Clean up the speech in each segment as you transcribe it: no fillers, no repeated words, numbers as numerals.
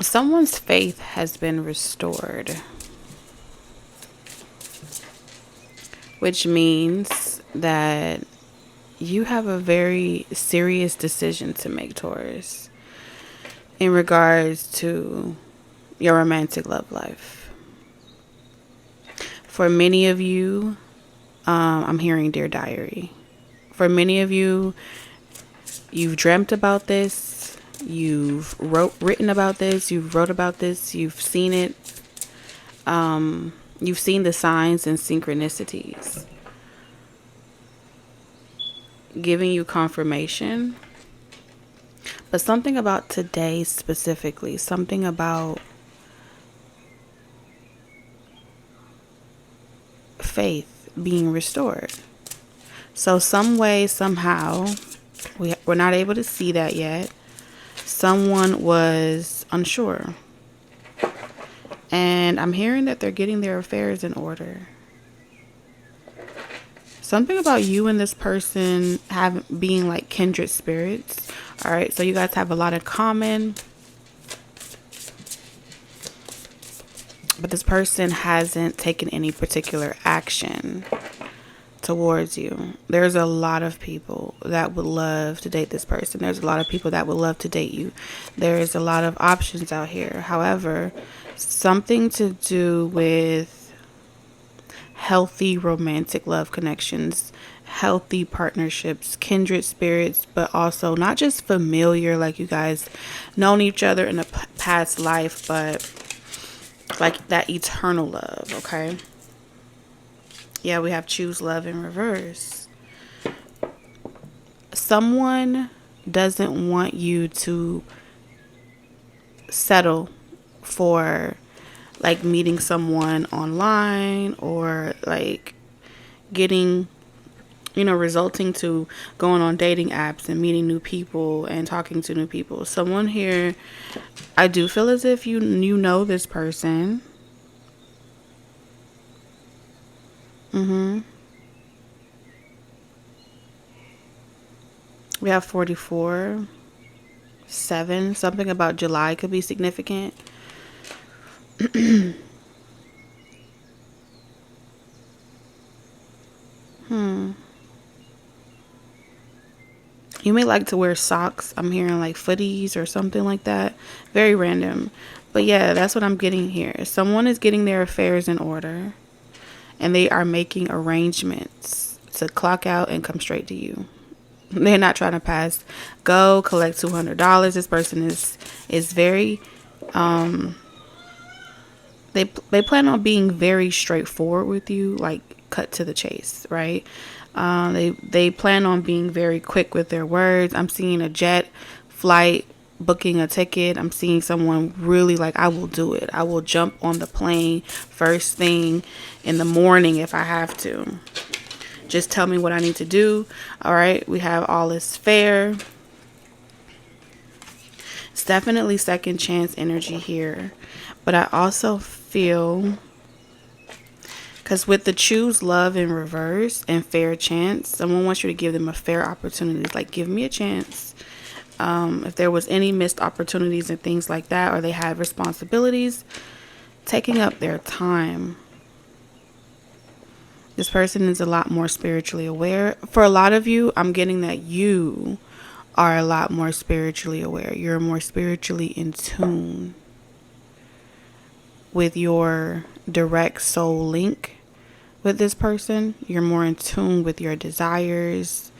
Someone's faith has been restored, which means that you have a very serious decision to make, Taurus, in regards to your romantic love life. For many of you, I'm hearing Dear Diary. For many of you, you've dreamt about this, you've written about this, you've wrote about this, you've seen it, you've seen the signs and synchronicities giving you confirmation. But something about today specifically, something about faith being restored. So some way, somehow, we're not able to see that yet. Someone was unsure. And I'm hearing that they're getting their affairs in order. Something about you and this person being like kindred spirits. All right, so you guys have a lot in common. But this person hasn't taken any particular action towards you. There's a lot of people that would love to date this person. There's a lot of people that would love to date you. There's a lot of options out here. However, something to do with healthy romantic love connections, healthy partnerships, kindred spirits, but also not just familiar, like you guys known each other in a past life, but like that eternal love, okay? Yeah, we have choose love in reverse. Someone doesn't want you to settle for like meeting someone online or like getting, resulting to going on dating apps and meeting new people and talking to new people. Someone here, I do feel as if you know this person. We have 44, 7. Something about July could be significant. You may like to wear socks. I'm hearing like footies or something like that. Very random. But yeah, that's what I'm getting here. Someone is getting their affairs in order. And they are making arrangements to clock out and come straight to you. They're not trying to pass go, collect $200. This person is very they plan on being very straightforward with you, like cut to the chase, right? They plan on being very quick with their words. I'm seeing a jet flight, booking a ticket. I'm seeing someone really like, I will do it. I will jump on the plane first thing in the morning if I have to. Just tell me what I need to do. All right, we have all is fair. It's definitely second chance energy here. But I also feel, because with the choose love in reverse and fair chance, someone wants you to give them a fair opportunity. Like, give me a chance. If there was any missed opportunities and things like that, or they had responsibilities, taking up their time. This person is a lot more spiritually aware. For a lot of you, I'm getting that you are a lot more spiritually aware. You're more spiritually in tune with your direct soul link with this person. You're more in tune with your desires.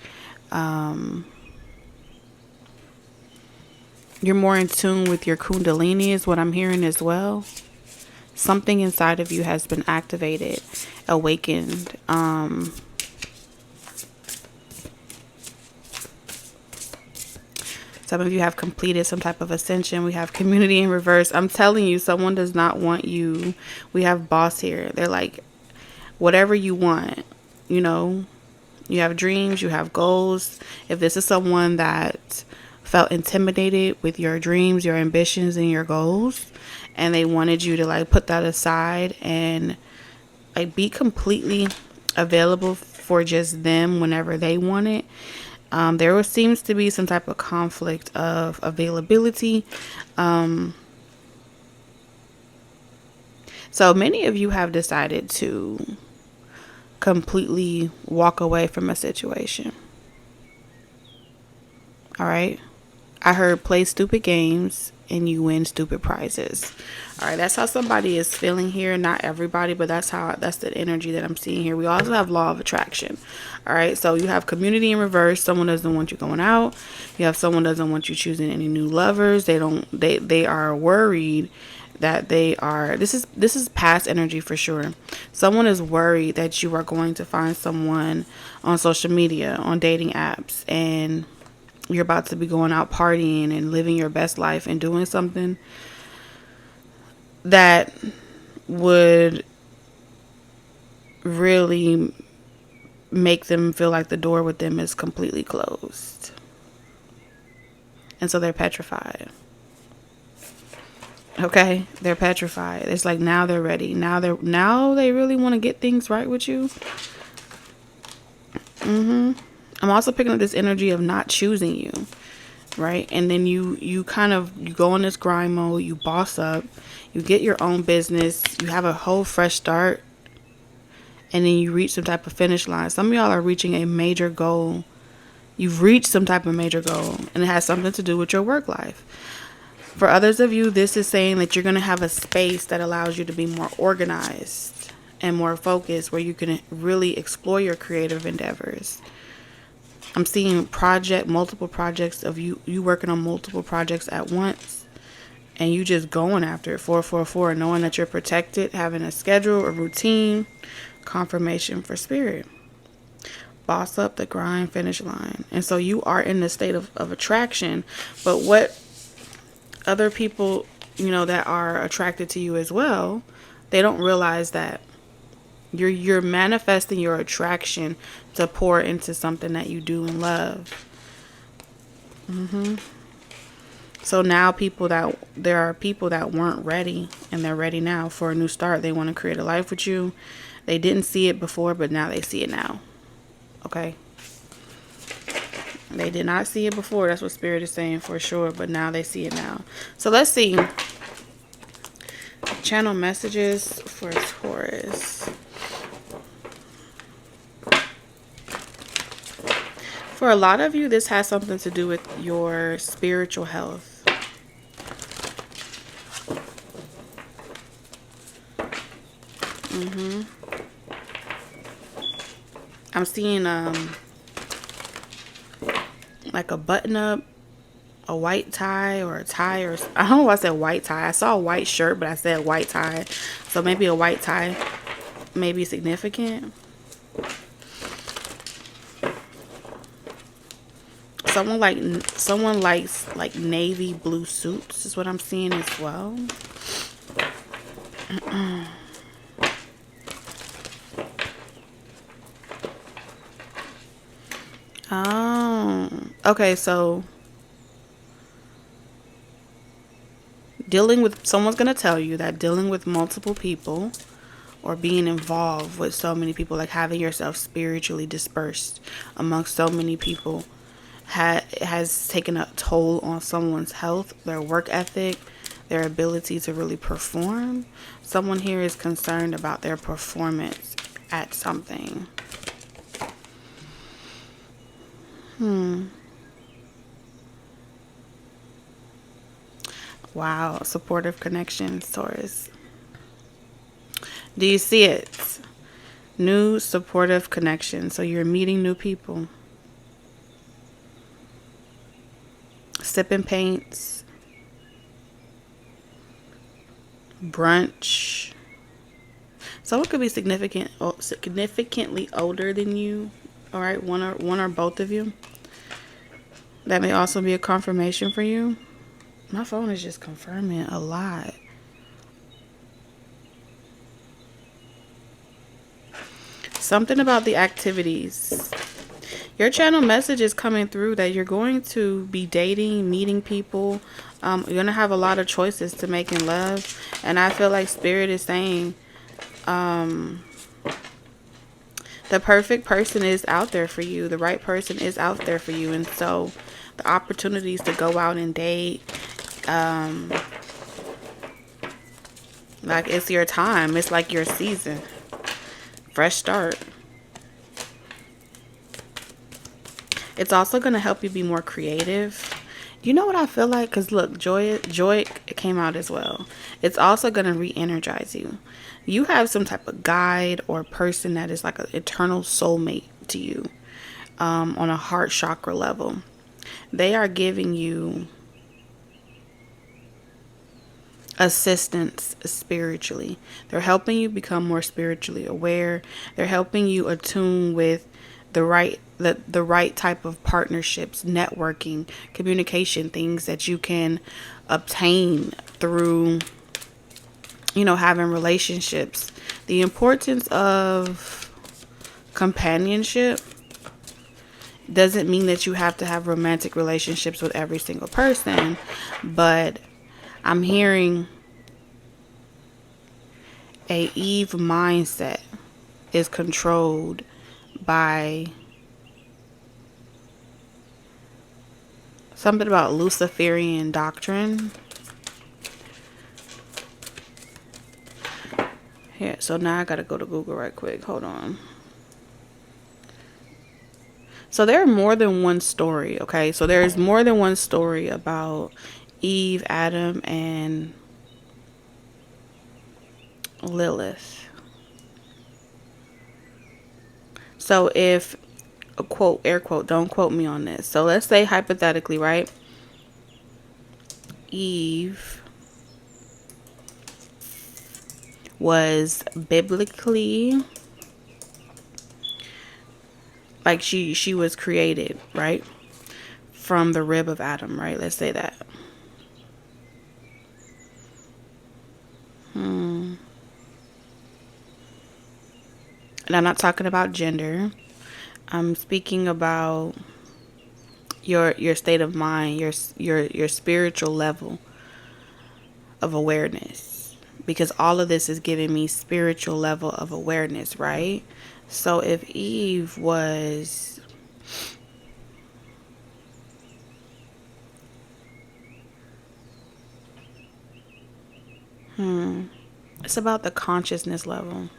You're more in tune with your kundalini is what I'm hearing as well. Something inside of you has been activated, awakened. Some of you have completed some type of ascension. We have community in reverse. I'm telling you, someone does not want you. We have boss here. They're like, whatever you want, you have dreams, you have goals. If this is someone that felt intimidated with your dreams, your ambitions, and your goals, and they wanted you to like put that aside and like be completely available for just them whenever they want it, seems to be some type of conflict of availability. So many of you have decided to completely walk away from a situation. All right. I heard play stupid games and you win stupid prizes. All right, that's how somebody is feeling here. Not everybody, but that's the energy that I'm seeing here. We also have law of attraction. All right, so you have community in reverse. Someone doesn't want you going out. You have someone doesn't want you choosing any new lovers. They are worried that this is past energy for sure. Someone is worried that you are going to find someone on social media, on dating apps, and you're about to be going out partying and living your best life and doing something that would really make them feel like the door with them is completely closed. And so they're petrified. Okay? They're petrified. It's like now they're ready. Now they really want to get things right with you. I'm also picking up this energy of not choosing you, right? And then you go in this grind mode, you boss up, you get your own business, you have a whole fresh start, and then you reach some type of finish line. Some of y'all are reaching a major goal. You've reached some type of major goal, and it has something to do with your work life. For others of you, this is saying that you're going to have a space that allows you to be more organized and more focused, where you can really explore your creative endeavors. I'm seeing multiple projects of you working on multiple projects at once, and you just going after it. 444, knowing that you're protected, having a schedule, a routine, confirmation for spirit. Boss up, the grind, finish line. And so you are in the state of attraction. But what other people, that are attracted to you as well, they don't realize that you're manifesting your attraction to pour into something that you do and love. So now there are people that weren't ready, and they're ready now for a new start. They want to create a life with you. They didn't see it before, but now they see it now. Okay? They did not see it before. That's what Spirit is saying for sure, but now they see it now. So let's see. Channel messages for Taurus. For a lot of you, this has something to do with your spiritual health. I'm seeing like a button up, a white tie, or a tie, or I don't know why I said white tie. I saw a white shirt, but I said white tie. So maybe a white tie may be significant. Someone likes like navy blue suits is what I'm seeing as well. Oh, okay. So someone's going to tell you that dealing with multiple people or being involved with so many people, like having yourself spiritually dispersed amongst so many people, has taken a toll on someone's health, their work ethic, their ability to really perform. Someone here is concerned about their performance at something. Wow, supportive connections, Taurus. Do you see it? New supportive connection. So you're meeting new people. Sipping paints. Brunch. Someone could be significantly older than you. All right, one or both of you. That may also be a confirmation for you. My phone is just confirming a lot. Something about the activities. Your channel message is coming through that you're going to be dating, meeting people. You're going to have a lot of choices to make in love. And I feel like Spirit is saying the perfect person is out there for you. The right person is out there for you. And so the opportunities to go out and date, Like, it's your time. It's like your season. Fresh start. It's also going to help you be more creative. You know what I feel like? Because look, joy it came out as well. It's also going to re-energize you. You have some type of guide or person that is like an eternal soulmate to you, on a heart chakra level. They are giving you assistance spiritually. They're helping you become more spiritually aware. They're helping you attune with the right type of partnerships, networking, communication, things that you can obtain through, having relationships. The importance of companionship doesn't mean that you have to have romantic relationships with every single person, but I'm hearing a Eve mindset is controlled by something about Luciferian doctrine. Here, so now I gotta go to Google right quick. Hold on. So there are more than one story, okay? So there's more than one story about Eve, Adam, and Lilith. So if, a quote, air quote, don't quote me on this. So let's say hypothetically, right? Eve was biblically, like she was created, right? From the rib of Adam, right? Let's say that. And I'm not talking about gender. I'm speaking about your state of mind, your spiritual level of awareness, because all of this is giving me spiritual level of awareness, right? So if Eve was it's about the consciousness level.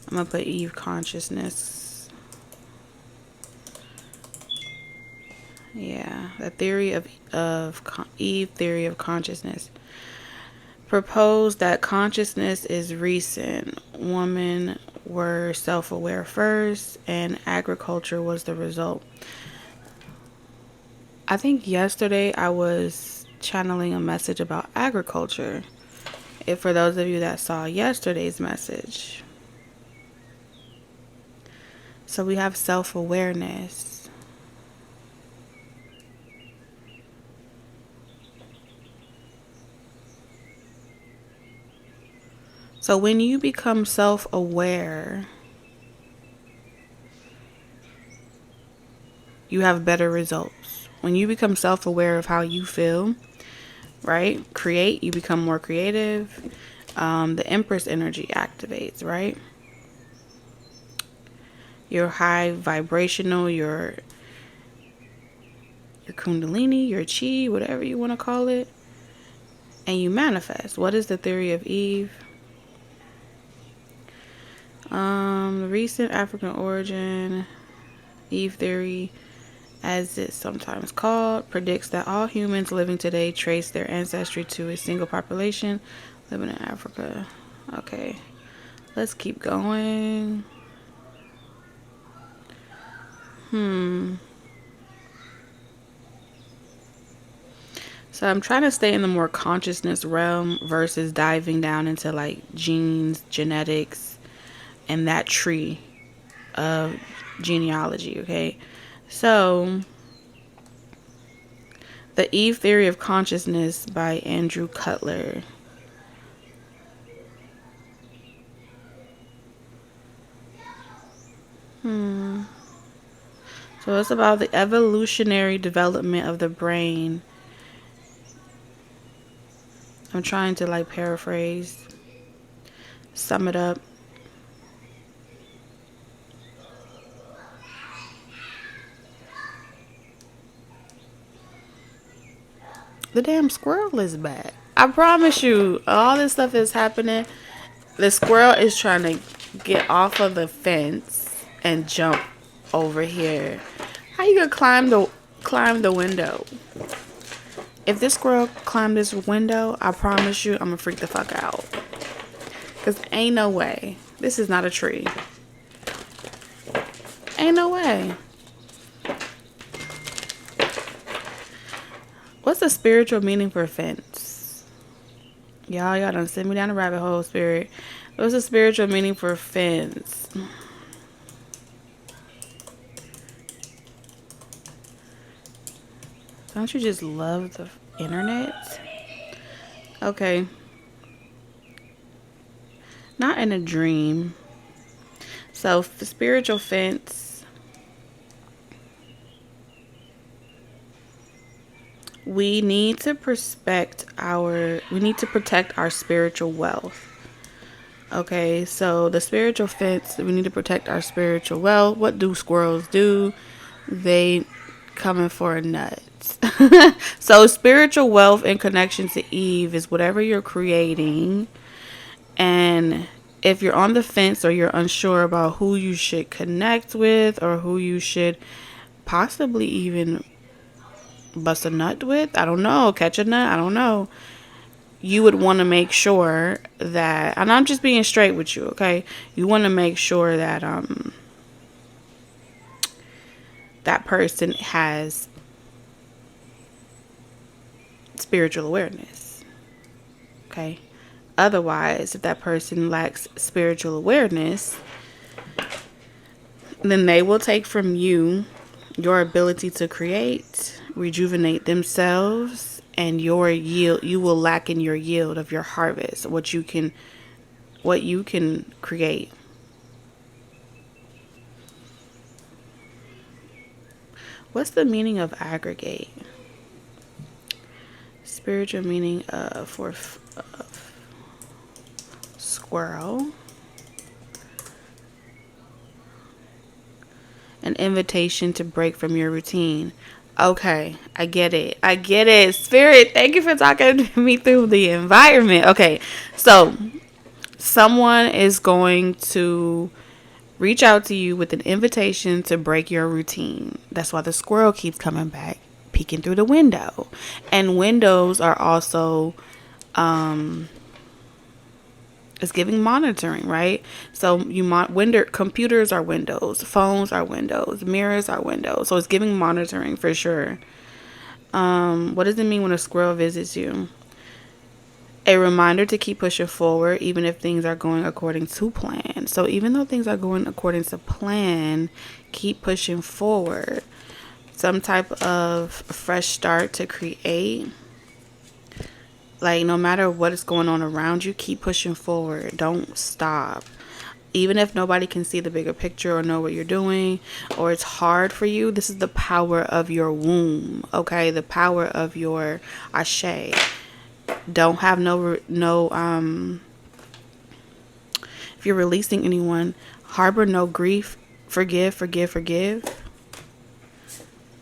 I'm gonna put Eve consciousness. Yeah, the theory of Eve theory of consciousness proposed that consciousness is recent. Women were self-aware first, and agriculture was the result. I think yesterday I was channeling a message about agriculture. If for those of you that saw yesterday's message. So we have self-awareness. So when you become self-aware, you have better results. When you become self-aware of how you feel, right? You become more creative. The Empress energy activates, right? Your high vibrational, your kundalini, your chi, whatever you want to call it, and you manifest. What is the theory of Eve? The recent African origin, Eve theory, as it's sometimes called, predicts that all humans living today trace their ancestry to a single population living in Africa. Okay, let's keep going. So I'm trying to stay in the more consciousness realm versus diving down into like genes, genetics, and that tree of genealogy, okay? So, The Eve Theory of Consciousness by Andrew Cutler. So it's about the evolutionary development of the brain. I'm trying to like paraphrase, sum it up. The damn squirrel is back. I promise you, all this stuff is happening. The squirrel is trying to get off of the fence and jump over here. How you gonna climb the window? If this squirrel climbed this window, I promise you, I'm gonna freak the fuck out. Cause ain't no way. This is not a tree. Ain't no way. What's the spiritual meaning for fence? Y'all done send me down a rabbit hole, spirit. What's the spiritual meaning for fence? Don't you just love the internet? Okay. Not in a dream. So, spiritual fence. We need to protect our spiritual wealth. Okay, so the spiritual fence, we need to protect our spiritual wealth. What do squirrels do? They coming for a nut. So spiritual wealth in connection to Eve is whatever you're creating. And if you're on the fence or you're unsure about who you should connect with or who you should possibly even bust a nut with, I don't know, catch a nut, I don't know. You would want to make sure that, and I'm just being straight with you, okay? You want to make sure that that person has spiritual awareness, okay? Otherwise, if that person lacks spiritual awareness, then they will take from you your ability to create, rejuvenate themselves, and your yield. You will lack in your yield of your harvest, what you can create. What's the meaning of aggregate? Spiritual meaning for squirrel. An invitation to break from your routine. Okay, I get it. Spirit, thank you for talking me through the environment. Okay, so someone is going to reach out to you with an invitation to break your routine. That's why the squirrel keeps coming back, peeking through the window. And windows are also it's giving monitoring, right? So computers are windows, phones are windows, mirrors are windows. So it's giving monitoring for sure. What does it mean when a squirrel visits you? A reminder to keep pushing forward, even if things are going according to plan. So even though things are going according to plan, keep pushing forward. Some type of fresh start to create. Like, no matter what is going on around you, keep pushing forward. Don't stop. Even if nobody can see the bigger picture or know what you're doing, or it's hard for you, this is the power of your womb, okay? The power of your ashe. Don't have if you're releasing anyone, harbor no grief. Forgive.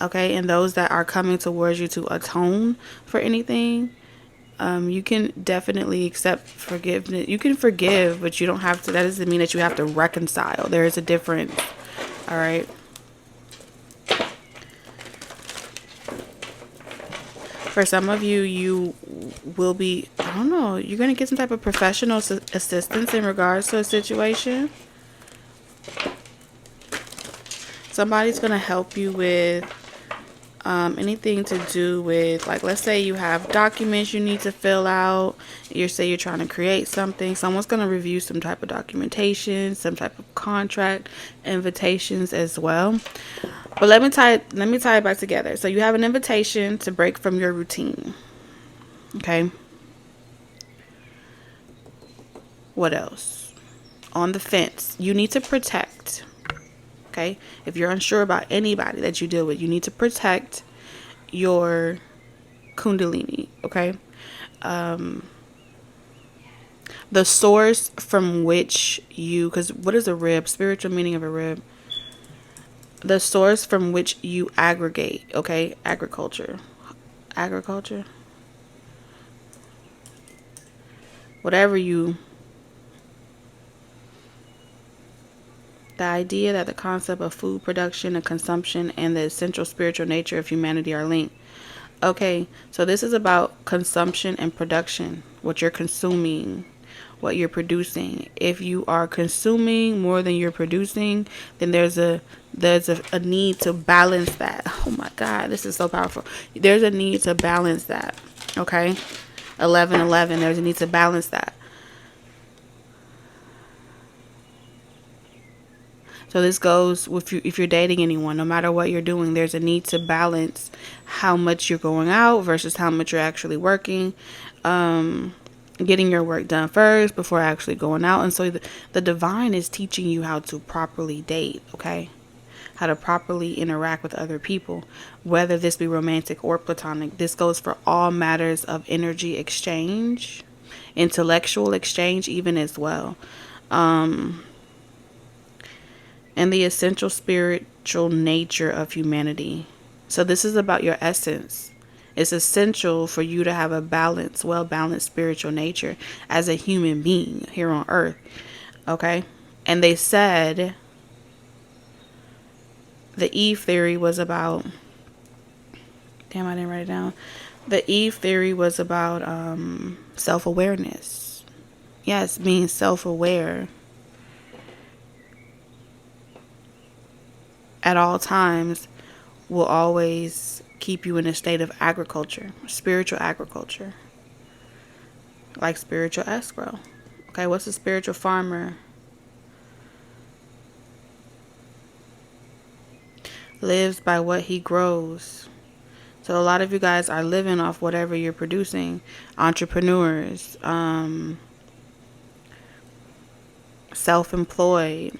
Okay, and those that are coming towards you to atone for anything, you can definitely accept forgiveness. You can forgive, but you don't have to. That doesn't mean that you have to reconcile. There is a difference. All right. For some of you, you will be, I don't know, you're going to get some type of professional assistance in regards to a situation. Somebody's going to help you with anything to do with, like, let's say you have documents you need to fill out. You're trying to create something. Someone's going to review some type of documentation, some type of contract, invitations as well. But let me tie it back together. So you have an invitation to break from your routine. Okay. What else? On the fence, you need to protect. Okay. If you're unsure about anybody that you deal with, you need to protect your kundalini. Okay. The source from which because what is a rib? Spiritual meaning of a rib. The source from which you aggregate. Okay. Agriculture. whatever you, the idea that the concept of food production and consumption and the essential spiritual nature of humanity are linked. Okay, so this is about consumption and production, what you're consuming, what you're producing. If you are consuming more than you're producing, then there's a need to balance that. Oh my God, this is so powerful. There's a need to balance that. Okay, 11:11. There's a need to balance that. So this goes with you if you're dating anyone, no matter what you're doing, there's a need to balance how much you're going out versus how much you're actually working. Getting your work done first before actually going out. And so the divine is teaching you how to properly date, okay? How to properly interact with other people, whether this be romantic or platonic. This goes for all matters of energy exchange, intellectual exchange even as well. And the essential spiritual nature of humanity. So this is about your essence. It's essential for you to have a balanced, well-balanced spiritual nature as a human being here on earth. Okay? And they said the Eve theory was about, damn, I didn't write it down. The Eve theory was about self-awareness. Yes, being self-aware at all times will always keep you in a state of agriculture, spiritual agriculture, like spiritual escrow. Okay, what's a spiritual farmer? Lives by what he grows. So a lot of you guys are living off whatever you're producing. Entrepreneurs, self-employed,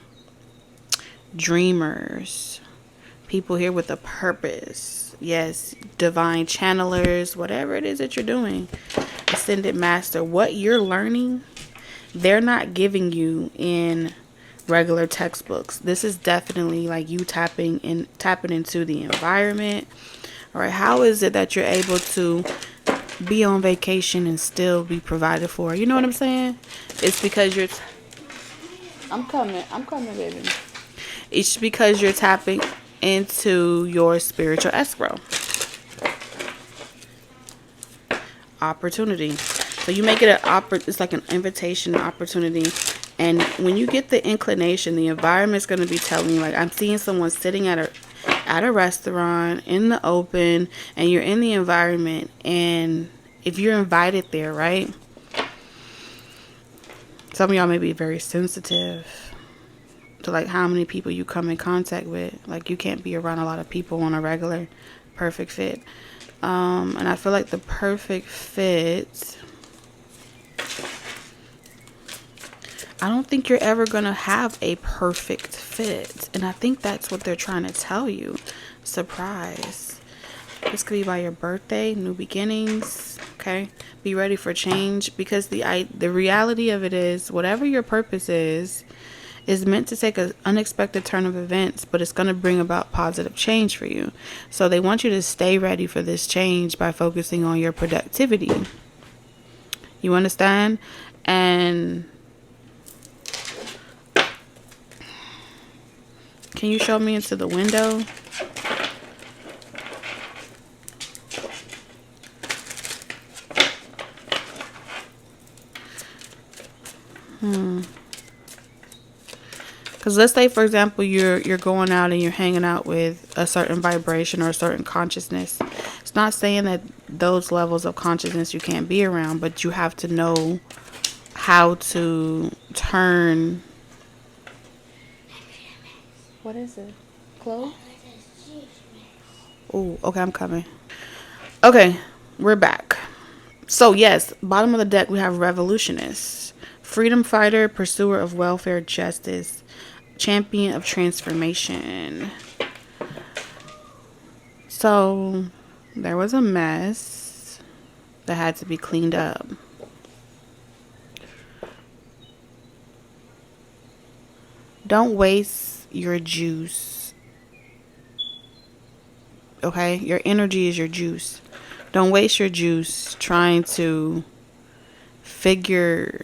dreamers, people here with a purpose. Yes, divine channelers, whatever it is that you're doing. Ascended master, what you're learning, they're not giving you in regular textbooks. This is definitely like you tapping into the environment. All right, how is it that you're able to be on vacation and still be provided for? You know what I'm saying? It's because you're I'm coming, baby. It's because you're tapping into your spiritual escrow. Opportunity. So you make it it's like an invitation, opportunity. And when you get the inclination, the environment's going to be telling you, like, I'm seeing someone sitting at a restaurant in the open, and you're in the environment, and if you're invited there, right? Some of y'all may be very sensitive to like how many people you come in contact with. Like, you can't be around a lot of people on a regular perfect fit. And I feel like the perfect fit, I don't think you're ever going to have a perfect fit. And I think that's what they're trying to tell you. Surprise. This could be by your birthday, new beginnings. Okay. Be ready for change, because the reality of it is, whatever your purpose is meant to take an unexpected turn of events, but it's going to bring about positive change for you. So they want you to stay ready for this change by focusing on your productivity. You understand? And can you show me into the window? Because let's say, for example, you're going out and you're hanging out with a certain vibration or a certain consciousness. It's not saying that those levels of consciousness you can't be around, but you have to know how to turn. What is it? Clothes? Oh, okay, I'm coming. Okay, we're back. So yes, bottom of the deck we have revolutionist, freedom fighter, pursuer of welfare, justice, champion of transformation. So there was a mess that had to be cleaned up. Don't waste your juice. Okay? Your energy is your juice. Don't waste your juice trying to figure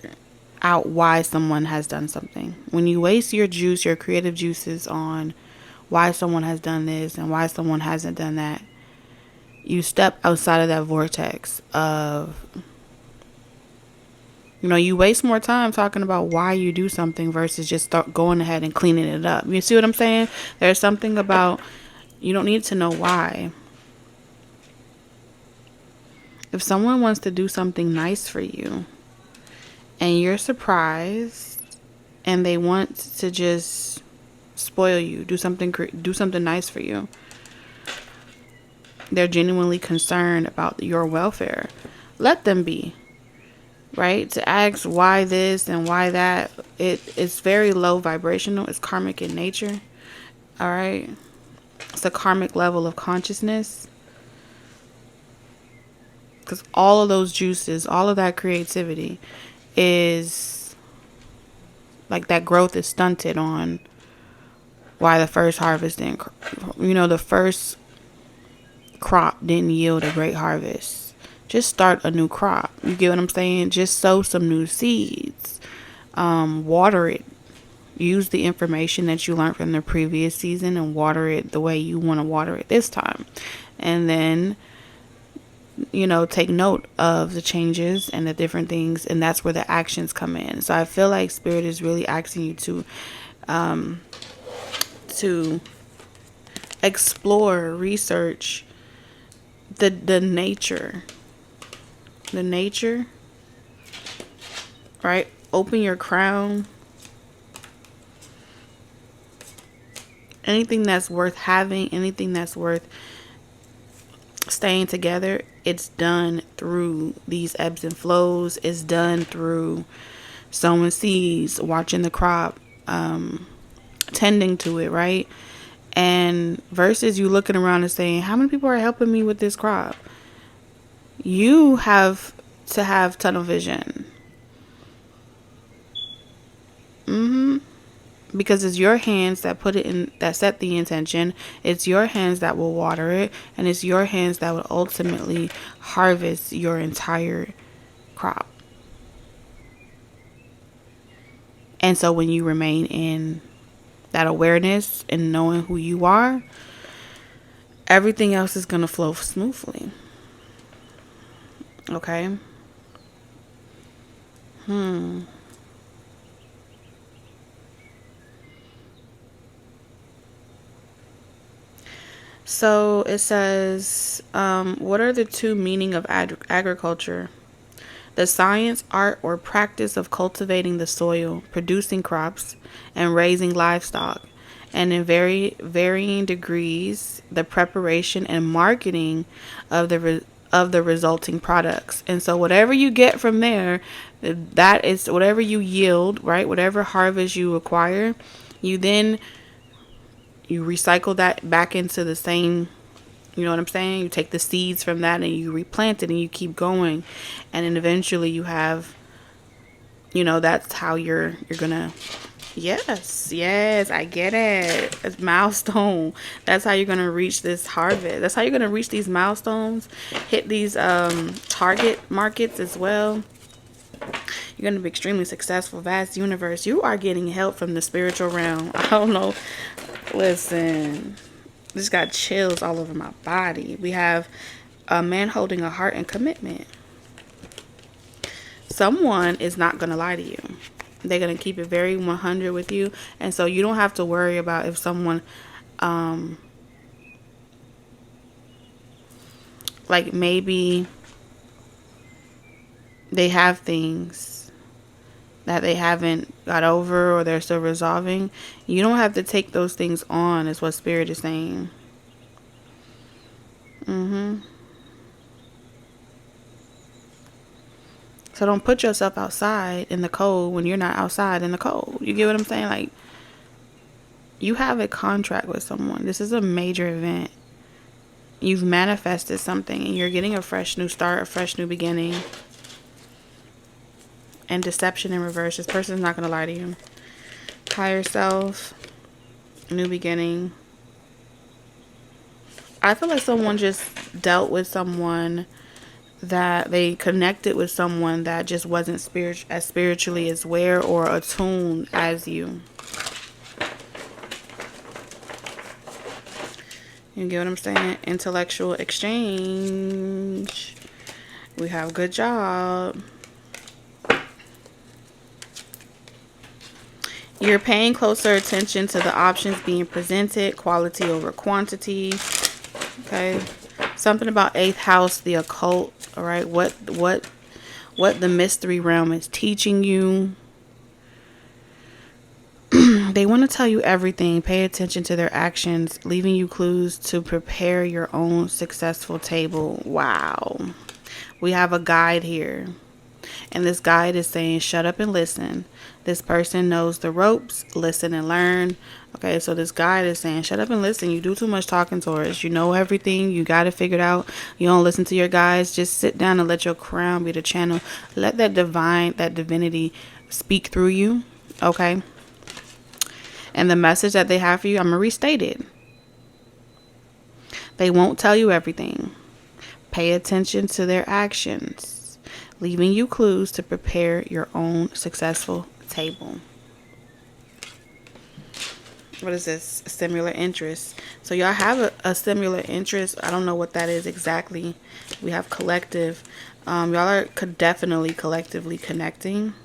out why someone has done something. When you waste your juice, your creative juices on why someone has done this and why someone hasn't done that, you step outside of that vortex of, you waste more time talking about why you do something versus just start going ahead and cleaning it up. You see what I'm saying? There's something about, you don't need to know why. If someone wants to do something nice for you and you're surprised and they want to just spoil you, do something nice for you, they're genuinely concerned about your welfare, let them be. Right? To ask why this and why that, it's very low vibrational. It's karmic in nature. All right? It's a karmic level of consciousness. Because all of those juices, all of that creativity is, like, that growth is stunted on why the first harvest didn't, the first crop didn't yield a great harvest. Just start a new crop. You get what I'm saying? Just sow some new seeds. Water it. Use the information that you learned from the previous season and water it the way you want to water it this time. And then, take note of the changes and the different things. And that's where the actions come in. So I feel like Spirit is really asking you to explore, research the nature, right? Open your crown. Anything that's worth having, anything that's worth staying together, it's done through these ebbs and flows. It's done through sowing seeds, watching the crop, tending to it, right? And versus you looking around and saying, how many people are helping me with this crop? You have to have tunnel vision. Because it's your hands that put it in, that set the intention. It's your hands that will water it. And it's your hands that will ultimately harvest your entire crop. And so when you remain in that awareness and knowing who you are, everything else is going to flow smoothly. Okay? So it says, what are the two meaning of agriculture? The science, art, or practice of cultivating the soil, producing crops, and raising livestock, and in varying degrees, the preparation and marketing of the resulting products. And so whatever you get from there, that is whatever you yield, right? Whatever harvest you acquire, you recycle that back into the same, you know what I'm saying? You take the seeds from that and you replant it and you keep going. And then eventually you have, that's how you're gonna, yes, I get it. It's milestone. That's how you're gonna reach this harvest. That's how you're gonna reach these milestones, hit these target markets as well. You're going to be extremely successful. Vast universe. You are getting help from the spiritual realm. I don't know. Listen. Just got chills all over my body. We have a man holding a heart and commitment. Someone is not going to lie to you. They're going to keep it very 100 with you. And so you don't have to worry about if someone, like maybe they have things that they haven't got over or they're still resolving. You don't have to take those things on, is what Spirit is saying. So don't put yourself outside in the cold when you're not outside in the cold. You get what I'm saying? Like, you have a contract with someone. This is a major event. You've manifested something and you're getting a fresh new start, a fresh new beginning. And deception in reverse. This person's not going to lie to you. Higher self. New beginning. I feel like someone just dealt with someone that they connected with someone that just wasn't spiritually as aware or attuned as you. You get what I'm saying? Intellectual exchange. We have good job. You're paying closer attention to the options being presented, quality over quantity. Okay. Something about 8th house, the occult. All right. What the mystery realm is teaching you. They want to tell you everything. Pay attention to their actions, leaving you clues to prepare your own successful table. Wow. We have a guide here. And this guide is saying, shut up and listen. This person knows the ropes. Listen and learn. Okay, so this guide is saying, shut up and listen. You do too much talking, Taurus. You know everything. You got it figured out. You don't listen to your guides. Just sit down and let your crown be the channel. Let that divinity speak through you. Okay. And the message that they have for you, I'm going to restate it. They won't tell you everything. Pay attention to their actions, leaving you clues to prepare your own successful table. What is this? Similar interest. So y'all have a similar interest. I don't know what that is exactly. We have collective. Y'all are definitely collectively connecting.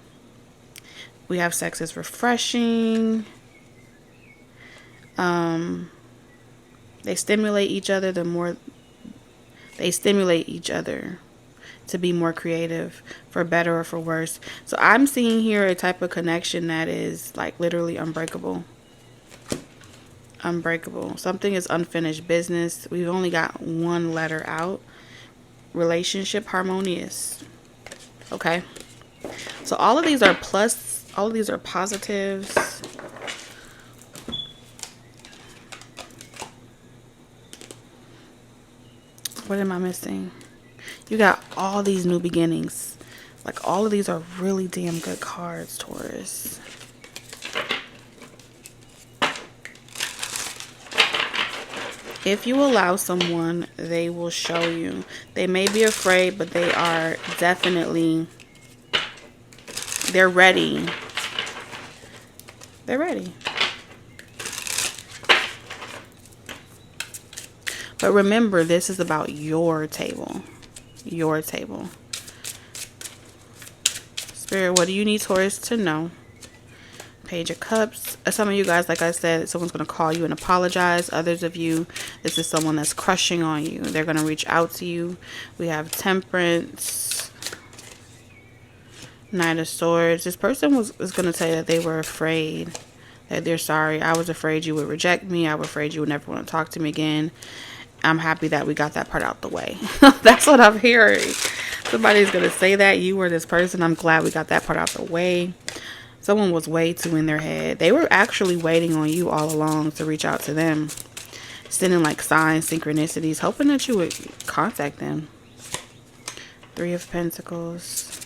We have sex is refreshing. They stimulate each other. The more they stimulate each other to be more creative, for better or for worse. So I'm seeing here a type of connection that is like literally unbreakable. Unbreakable. Something is unfinished business. We've only got one letter out. Relationship harmonious. Okay. So all of these are plus. All of these are positives. What am I missing? You got all these new beginnings. Like all of these are really damn good cards, Taurus. If you allow someone, they will show you. They may be afraid, but they are definitely, they're ready. They're ready. But remember, this is about your table. Your table. Spirit, what do you need Taurus to know? Page of Cups. Some of you guys, like I said, someone's going to call you and apologize. Others of you, this is someone that's crushing on you. They're going to reach out to you. We have Temperance. Knight of Swords. This person is going to tell you that they were afraid. That they're sorry. I was afraid you would reject me. I was afraid you would never want to talk to me again. I'm happy that we got that part out the way. That's what I'm hearing. Somebody's going to say that. You were this person. I'm glad we got that part out the way. Someone was way too in their head. They were actually waiting on you all along to reach out to them. Sending like signs, synchronicities, hoping that you would contact them. 3 of Pentacles.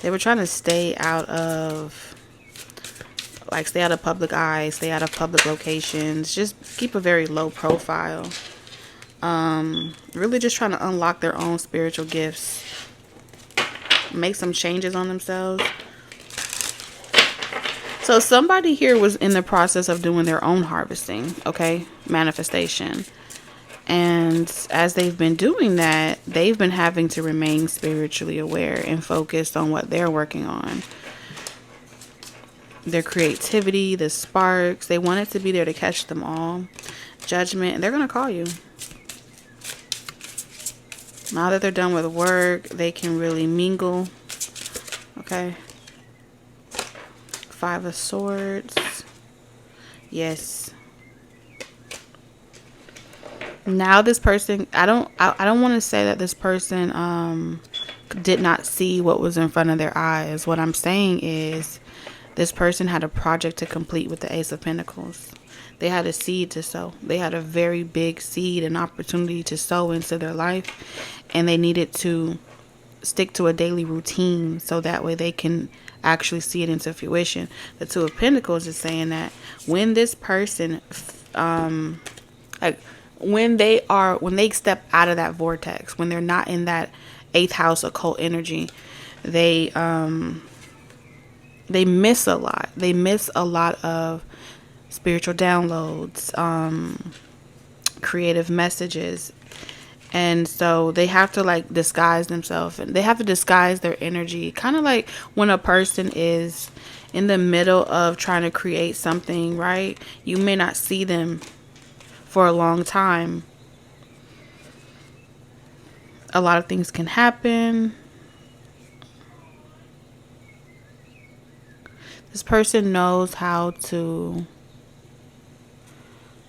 They were trying to stay out of... Like, stay out of public eye, stay out of public locations. Just keep a very low profile. Really just trying to unlock their own spiritual gifts. Make some changes on themselves. So somebody here was in the process of doing their own harvesting, okay? Manifestation. And as they've been doing that, they've been having to remain spiritually aware and focused on what they're working on. Their creativity, the sparks, they want it to be there to catch them all. Judgment, they're going to call you. Now that they're done with work, they can really mingle. Okay. 5 of Swords. Yes. Now this person, I don't want to say that this person did not see what was in front of their eyes. What I'm saying is, this person had a project to complete with the Ace of Pentacles. They had a seed to sow. They had a very big seed, an opportunity to sow into their life. And they needed to stick to a daily routine so that way they can actually see it into fruition. The 2 of Pentacles is saying that when this person, like when they step out of that vortex, when they're not in that 8th house occult energy, they miss a lot. They miss a lot of spiritual downloads, creative messages. And so they have to like disguise themselves, and they have to disguise their energy. Kind of like when a person is in the middle of trying to create something, right? You may not see them for a long time. A lot of things can happen. This person knows how to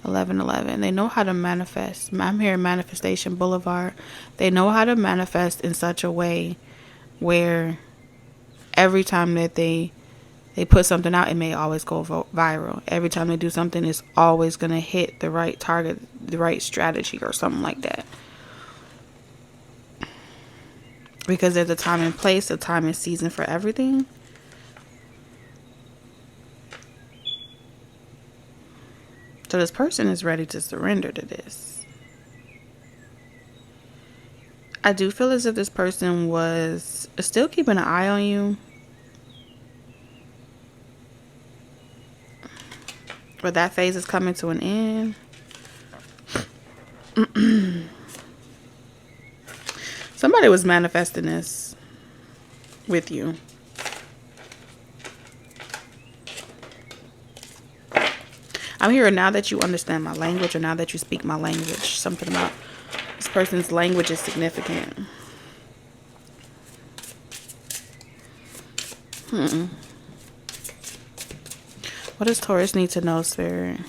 1111. They know how to manifest. I'm here in Manifestation Boulevard. They know how to manifest in such a way where every time that they put something out, it may always go viral. Every time they do something, it's always going to hit the right target, the right strategy or something like that. Because there's a time and place, a time and season for everything. So this person is ready to surrender to this. I do feel as if this person was still keeping an eye on you. But that phase is coming to an end. Somebody was manifesting this with you. I'm here now that you understand my language, or now that you speak my language. Something about this person's language is significant. What does Taurus need to know, Spirit?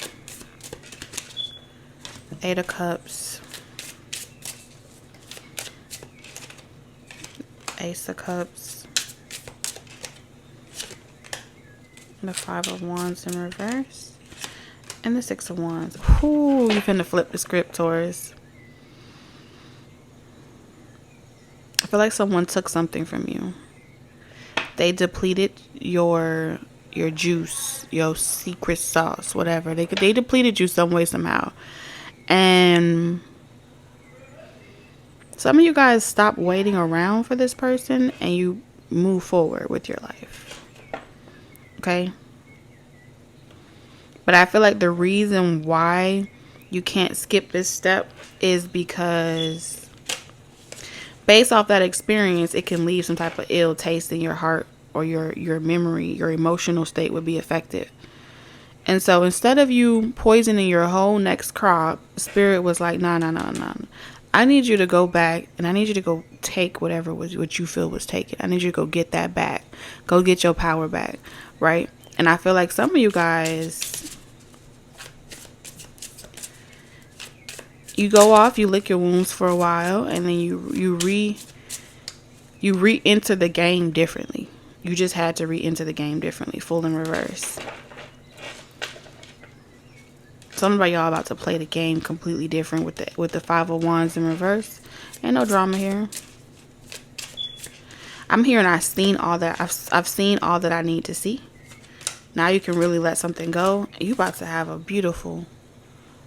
8 of Cups. Ace of Cups. And the 5 of Wands in reverse. And the 6 of Wands. Ooh, you finna flip the script, Taurus. I feel like someone took something from you. They depleted your juice, your secret sauce, whatever. They depleted you some way, somehow. And some of you guys stop waiting around for this person and you move forward with your life. Okay? But I feel like the reason why you can't skip this step is because based off that experience, it can leave some type of ill taste in your heart, or your memory, your emotional state would be affected. And so instead of you poisoning your whole next crop, Spirit was like, nah. I need you to go back, and I need you to go take whatever was what you feel was taken. I need you to go get that back. Go get your power back, right? And I feel like some of you guys, you go off, you lick your wounds for a while, and then you re-enter the game differently. You just had to re-enter the game differently, full in reverse. Some of y'all about to play the game completely different with the 5 of Wands in reverse. Ain't no drama here. I'm here and I've seen all that. I've seen all that I need to see. Now you can really let something go. You about to have a beautiful,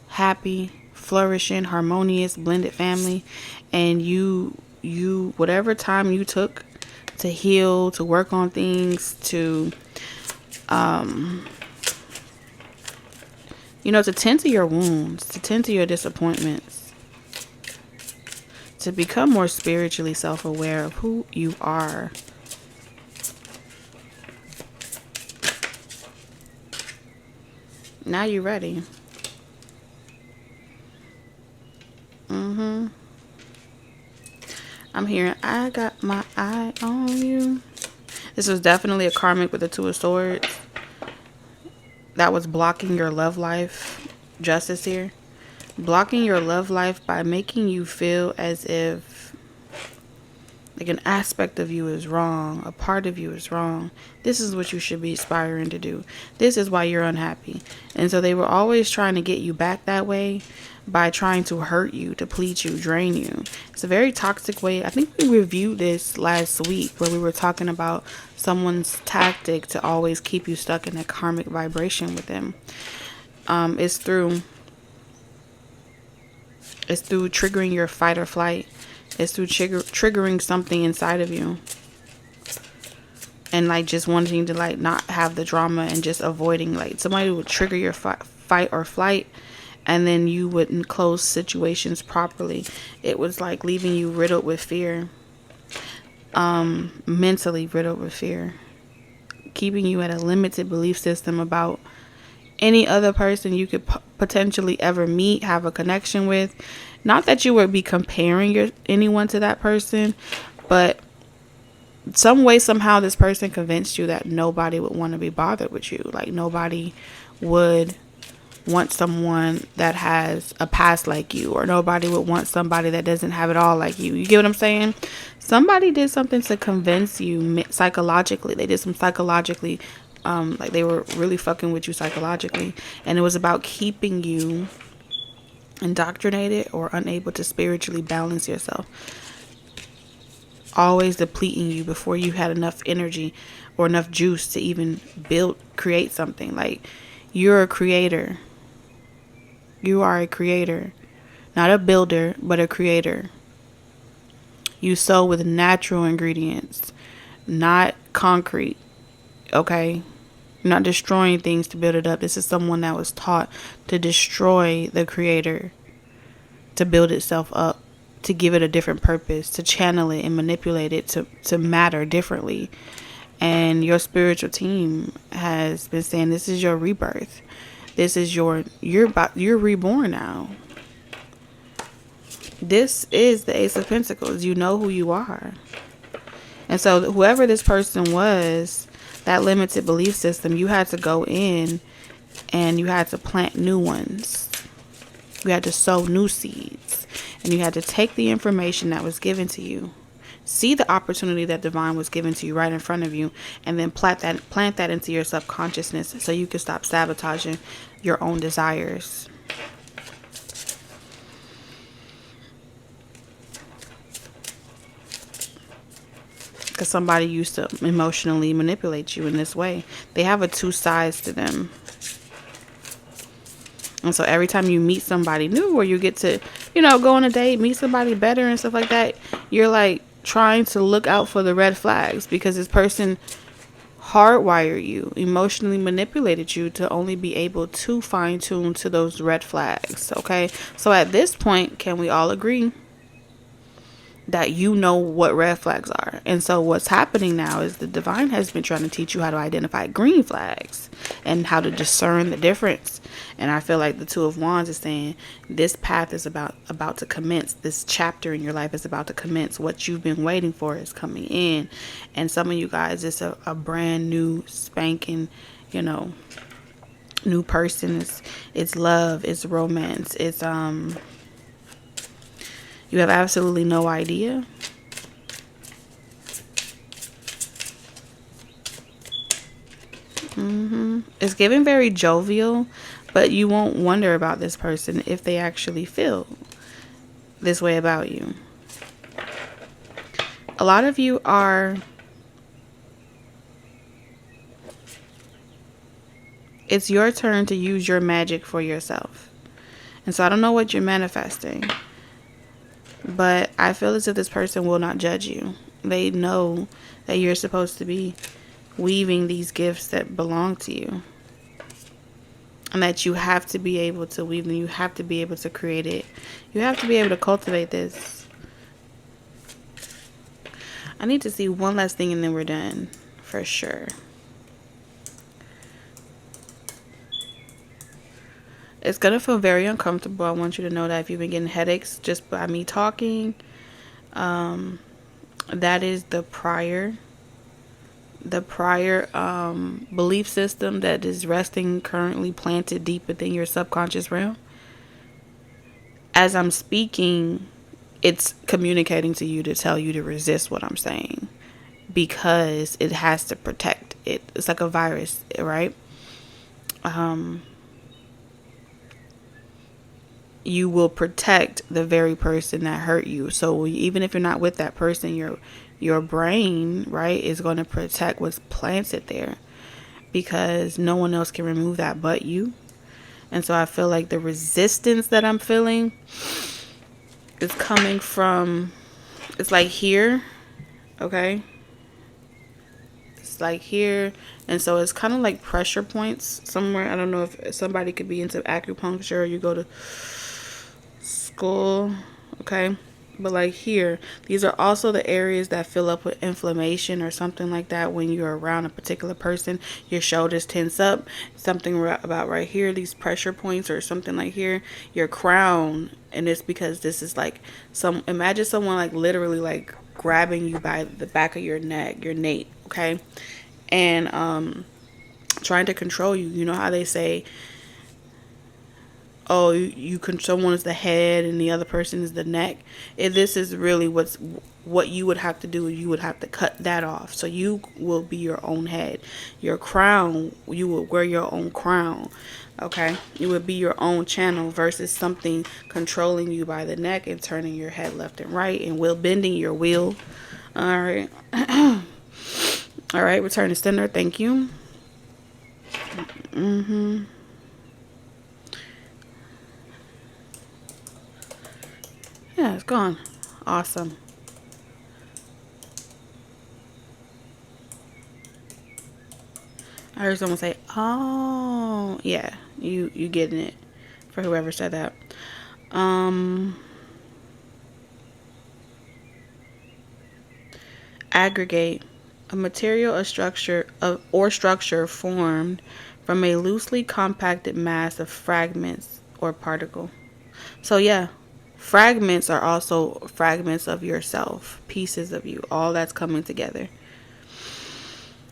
happy, flourishing, harmonious, blended family. And you whatever time you took to heal, to work on things, to to tend to your wounds, to tend to your disappointments, to become more spiritually self-aware of who you are. Now you're ready. I'm hearing, I got my eye on you. This was definitely a karmic with the 2 of Swords. That was blocking your love life. Justice here. Blocking your love life by making you feel as if like an aspect of you is wrong. A part of you is wrong. This is what you should be aspiring to do. This is why you're unhappy. And so they were always trying to get you back that way by trying to hurt you, deplete you, drain you. It's a very toxic way. I think we reviewed this last week where we were talking about someone's tactic to always keep you stuck in a karmic vibration with them. It's through It's through triggering your fight or flight. It's through triggering something inside of you. And like just wanting to like not have the drama and just avoiding, like somebody would trigger your fight or flight, and then you wouldn't close situations properly. It was like leaving you riddled with fear. Mentally riddled with fear. Keeping you at a limited belief system about any other person you could potentially ever meet, have a connection with. Not that you would be comparing anyone to that person, but some way, somehow, this person convinced you that nobody would want to be bothered with you. Like nobody would want someone that has a past like you, or nobody would want somebody that doesn't have it all like you. You get what I'm saying? Somebody did something to convince you psychologically. They did some psychologically, like they were really fucking with you psychologically, and it was about keeping you indoctrinated or unable to spiritually balance yourself. Always depleting you before you had enough energy or enough juice to even create something. Like, you're a creator. You are a creator. Not a builder, but a creator. You sew with natural ingredients, not concrete. Okay? You're not destroying things to build it up. This is someone that was taught to destroy the creator, to build itself up, to give it a different purpose, to channel it and manipulate it to matter differently. And your spiritual team has been saying, this is your rebirth. This is you're reborn now. This is the Ace of Pentacles. You know who you are. And so whoever this person was, that limited belief system, you had to go in and you had to plant new ones. You had to sow new seeds. And you had to take the information that was given to you, see the opportunity that divine was given to you right in front of you, and then plant that into your subconsciousness so you can stop sabotaging your own desires. Because somebody used to emotionally manipulate you in this way. They have two sides to them. And so every time you meet somebody new, or you get to, go on a date, meet somebody better and stuff like that, you're like trying to look out for the red flags, because this person hardwired you, emotionally manipulated you to only be able to fine tune to those red flags. Okay. So at this point, can we all agree that you know what red flags are? And so what's happening now is the divine has been trying to teach you how to identify green flags and how to discern the difference. And I feel like the Two of Wands is saying this path is about to commence. This chapter in your life is about to commence. What you've been waiting for is coming in. And some of you guys, it's a brand new spanking, new person. It's love, it's romance, it's you have absolutely no idea. It's giving very jovial, but you won't wonder about this person if they actually feel this way about you. A lot of you are, it's your turn to use your magic for yourself. And so I don't know what you're manifesting, but I feel as if this person will not judge you. They know that you're supposed to be weaving these gifts that belong to you. And that you have to be able to weave them. You have to be able to create it. You have to be able to cultivate this. I need to see one last thing and then we're done. For sure. It's going to feel very uncomfortable. I want you to know that if you've been getting headaches just by me talking, that is the prior belief system that is resting currently planted deep within your subconscious realm. As I'm speaking, it's communicating to you to tell you to resist what I'm saying, because it has to protect it. It's like a virus, right? You will protect the very person that hurt you. So even if you're not with that person, your brain, right, is going to protect what's planted there, because no one else can remove that but you. And so I feel like the resistance that I'm feeling is coming from, it's like here, okay? It's like here, and so it's kind of like pressure points somewhere. I don't know if somebody could be into acupuncture or you go to school, okay? But like here, these are also the areas that fill up with inflammation or something like that. When you're around a particular person, your shoulders tense up. Something about right here, these pressure points or something like here, your crown. And it's because this is like imagine someone like literally like grabbing you by the back of your neck, your nape, okay? And trying to control you. You know how they say, oh, you can, someone is the head and the other person is the neck. If this is really what you would have to do, you would have to cut that off. So you will be your own head. Your crown, you will wear your own crown. Okay, you would be your own channel versus something controlling you by the neck and turning your head left and right and bending your wheel. All right. All right, return to sender. Thank you. Yeah, it's gone. Awesome. I heard someone say, "Oh, yeah, you getting it," for whoever said that. Aggregate, a material, or structure formed from a loosely compacted mass of fragments or particle. So yeah, fragments are also fragments of yourself, pieces of you, all that's coming together.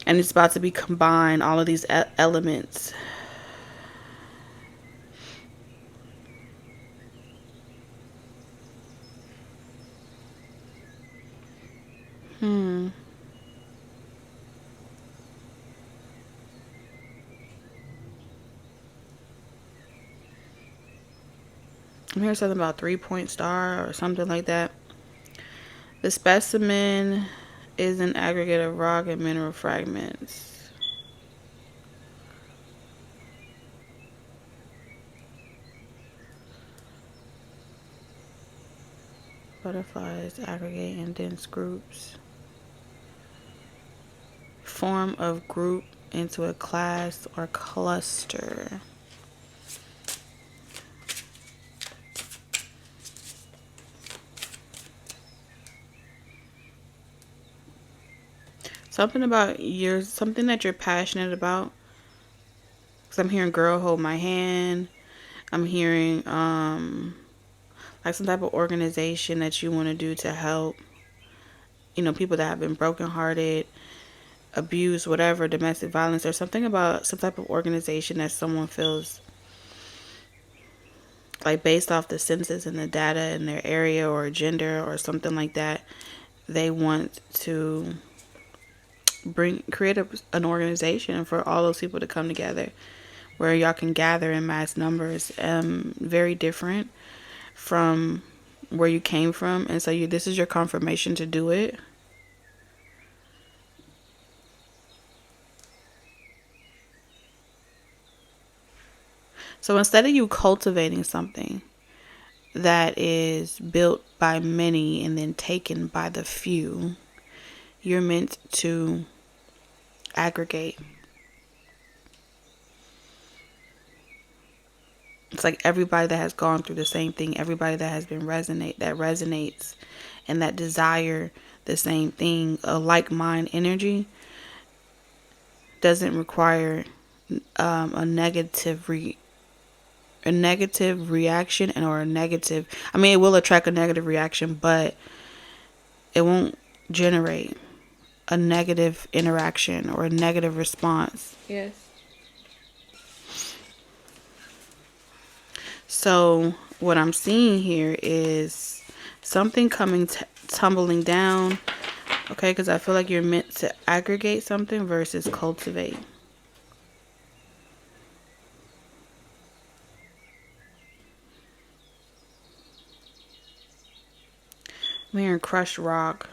And it's about to be combined, all of these elements. I'm hearing something about 3-point star or something like that. The specimen is an aggregate of rock and mineral fragments. Butterflies aggregate in dense groups. Form of group into a class or cluster. Something that you're passionate about. Because I'm hearing girl hold my hand. I'm hearing like some type of organization that you want to do to help, people that have been brokenhearted, abuse, whatever, domestic violence, or something about some type of organization that someone feels like, based off the census and the data in their area or gender or something like that, they want to create an organization for all those people to come together where y'all can gather in mass numbers. Very different from where you came from, and so this is your confirmation to do it. So instead of you cultivating something that is built by many and then taken by the few, you're meant to aggregate. It's like everybody that has gone through the same thing, everybody that has been resonates and that desire the same thing, a like-mind energy, doesn't require a negative reaction or a negative. I mean, it will attract a negative reaction, but it won't generate a negative interaction or a negative response. Yes. So what I'm seeing here is something coming tumbling down. Okay, because I feel like you're meant to aggregate something versus cultivate. I'm hearing crushed rock.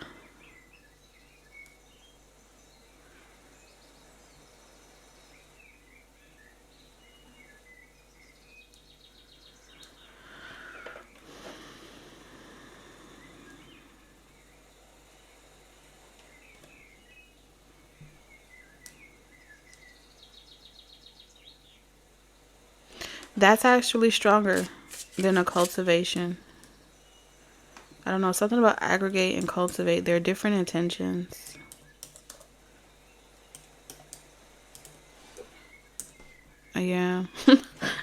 That's actually stronger than a cultivation. I don't know, something about aggregate and cultivate. They're different intentions. Yeah.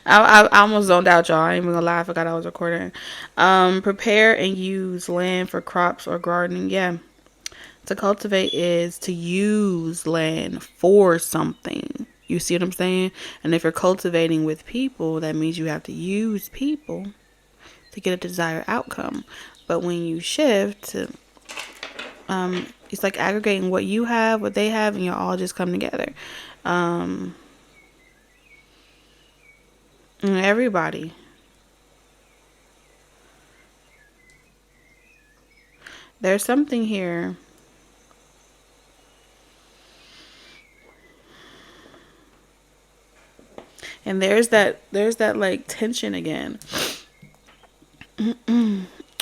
I almost zoned out, y'all. I ain't even gonna lie. I forgot I was recording. Prepare and use land for crops or gardening. Yeah. To cultivate is to use land for something. You see what I'm saying? And if you're cultivating with people, that means you have to use people to get a desired outcome. But when you shift to, it's like aggregating what you have, what they have, and you all just come together. Everybody. There's something here. And there's that like tension again.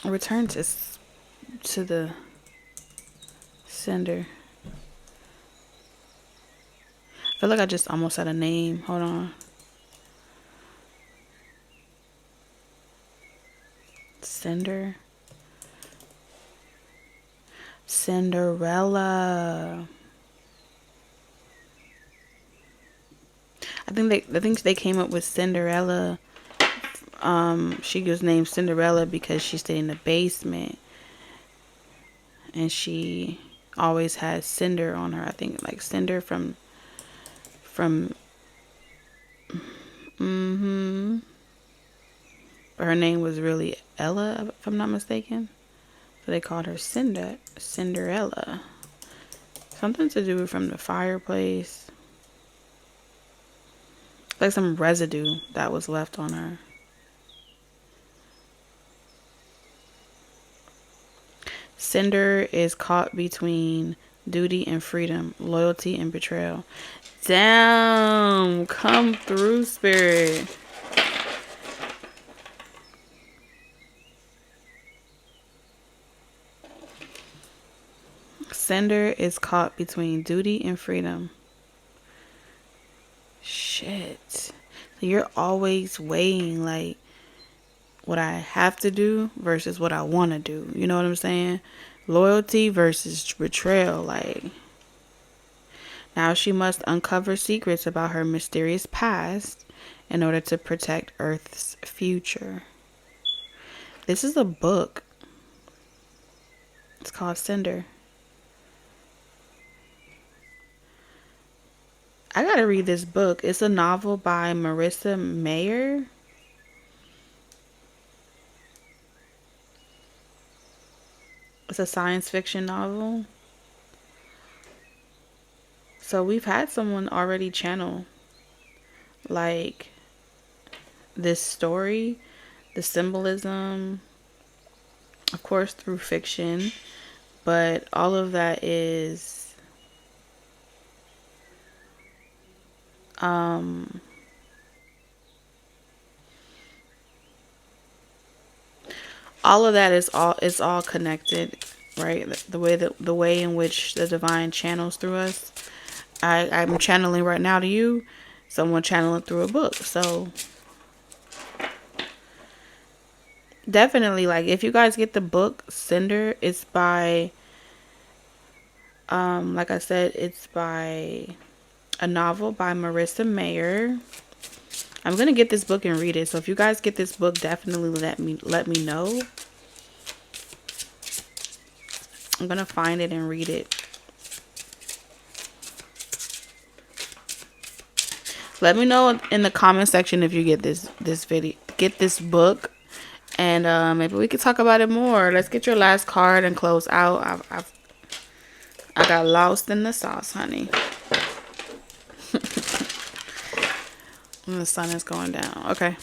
Return to the sender. I feel like I just almost had a name. Hold on. Sender. Cinderella. I think they came up with Cinderella. She was named Cinderella because she stayed in the basement, and she always had cinder on her. I think like cinder from. But her name was really Ella, if I'm not mistaken. So they called her Cinderella. Something to do from the fireplace. Like some residue that was left on her. Cinder is caught between duty and freedom, loyalty and betrayal. Damn, come through, spirit. Cinder is caught between duty and freedom. Shit. So you're always weighing like what I have to do versus what I want to do. You know what I'm saying? Loyalty versus betrayal. Like, now she must uncover secrets about her mysterious past in order to protect Earth's future. This is a book. It's called Cinder. I gotta read this book. It's a novel by Marissa Mayer. It's a science fiction novel. So we've had someone already channel like this story, the symbolism, of course through fiction, but all of that is all of that is all connected, right? The way in which the divine channels through us. I'm channeling right now to you, someone channeling through a book. So definitely, like, if you guys get the book Cinder, it's by like I said, it's by a novel by Marissa Mayer. I'm gonna get this book and read it. So if you guys get this book, definitely let me know. I'm gonna find it and read it. Let me know in the comment section if you get this video, get this book, and maybe we could talk about it more. Let's get your last card and close out. I got lost in the sauce, honey. And the sun is going down. Okay.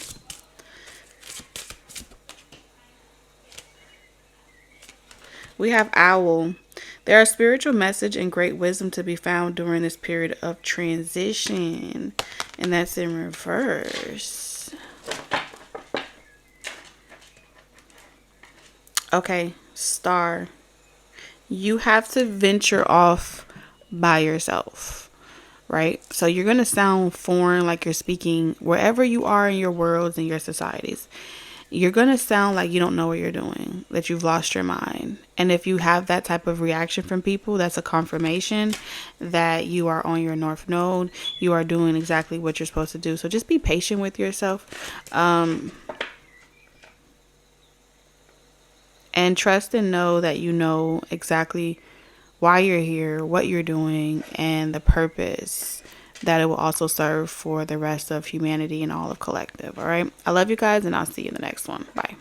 We have Owl. There are spiritual message and great wisdom to be found during this period of transition. And that's in reverse. Okay, Star. You have to venture off by yourself. right? So you're going to sound foreign, like you're speaking wherever you are in your worlds and your societies. You're going to sound like you don't know what you're doing, that you've lost your mind. And if you have that type of reaction from people, that's a confirmation that you are on your north node. You are doing exactly what you're supposed to do. So just be patient with yourself. And trust and know that you know exactly why you're here, what you're doing, and the purpose that it will also serve for the rest of humanity and all of collective. All right. I love you guys, and I'll see you in the next one. Bye.